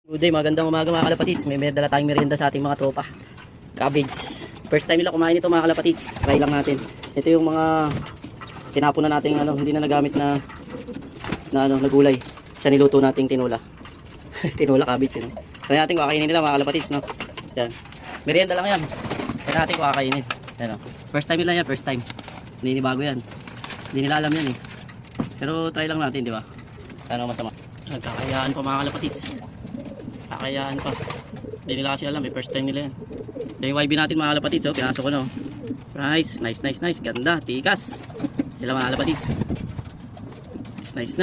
Good day, magandang umaga mga kalapatids. May dala tayong merienda sa ating mga tropa. Cabbage. First time nila kumain ito mga kalapatids. Try lang natin. Ito yung mga tinapon na nating hindi na nagamit na gulay. Sa niluto nating tinula. Tinula cabbage, Try natin kung kakainin nila mga kalapatids, no. Yan. Merienda lang yan. Try natin kung kakainin. Yan, first time nila yan, first time. Hindi bago yan. Hindi nila alam yan Pero try lang natin, di ba? Ano masama? Nagkakayaan pa mga kalapatids. Kakayaan pa. Hindi nila kasi alam, first time nila yan. So yung YB natin mga kalapatids, pinasok ko Nice, nice. Ganda, tikas. Sila mga kalapatids. Nice.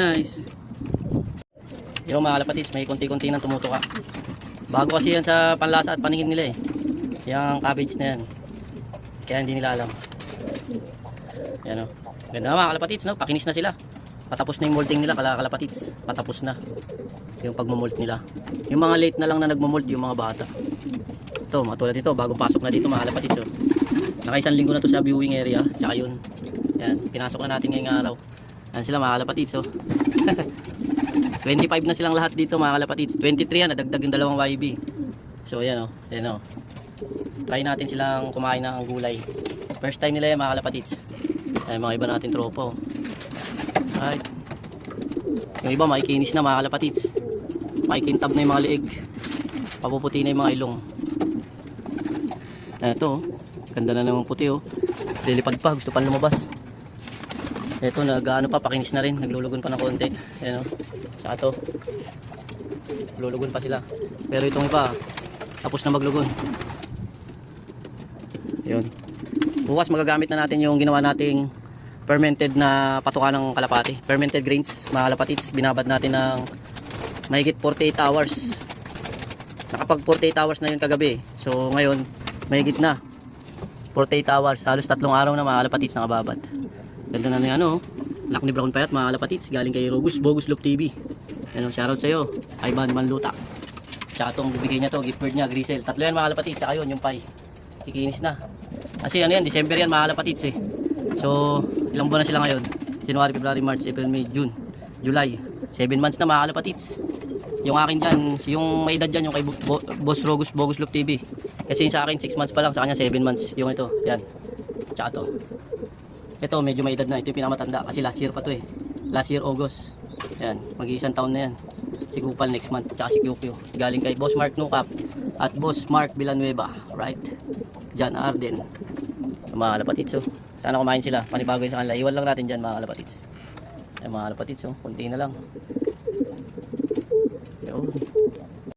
Yung mga kalapatids, may konti-konti nang tumutuka. Bago kasi yan sa panlasa at paningin nila yung cabbage na yan. Kaya hindi nila alam. Yan Ganda mga kalapatids, pakinis na sila. Patapos na yung molding nila, kalapatids. Patapos na yung pagmumold nila. Yung mga late na lang na nagmumold, yung mga bata. Ito, matulad nito, bagong pasok na dito mga kalapatids. Naka-isang linggo na to sa viewing area. Tsaka yun. Yan, pinasok na natin ngayong araw. Yan sila mga kalapatids. 25 na silang lahat dito mga kalapatids. 23 yan, nadagdag yung dalawang YB. So yan yan Try natin silang kumain ng gulay. First time nila yan mga kalapatids. Yan, mga iba natin tropo. Right. Yung iba makikinis na mga kalapatids. Makikintab na yung mga liig. Papuputi na yung mga ilong. Ito ganda na naman puti Lilipad pa, gusto pa lumabas. Ito nag-ano pa, pakinis na rin. Naglulugon pa ng konti. Ayan Saka to lulugon pa sila. Pero itong iba tapos na maglugon. Yun. Bukas magagamit na natin yung ginawa nating fermented na patuka ng kalapati. Fermented grains mga kalapatids. Binabad natin ng mahigit 48 hours. Nakapag 48 hours na yun kagabi. So ngayon mahigit na 48 hours. Halos 3 araw na mga kalapatids nakababad. Ganda na yung Lak ni Brown Payat mga kalapatids. Galing kay Bogus Loop TV. Shoutout sa iyo Ivan Manluta. Tsaka itong bibigay niya gift bird niya, Grisel. Tatlo yan mga kalapatids. Tsaka yun yung pie. Kikinis na. Kasi yan, December yan mga kalapatids So ilang buwan na sila ngayon? January, February, March, April, May, June, July. 7 months na mga kalapatids. Yung akin dyan, yung may edad dyan, yung kay Boss Bogus Loop TV. Kasi sa akin 6 months pa lang, sa kanya 7 months. Yung ito, yan. Tsaka to. Ito, medyo may edad na. Ito yung pinakamatanda. Kasi last year pa to Last year, August. Yan, mag-iisang taon na yan. Si Kupal next month, tsaka si Kyokyo. Galing kay Boss Mark Nukap at Boss Mark Villanueva. Right? John Arden. Mga kalapatids sana kumain sila. Panibago yun sa kanila. Iwan lang natin dyan mga kalapatids. Ay mga kalapatids kunti na lang.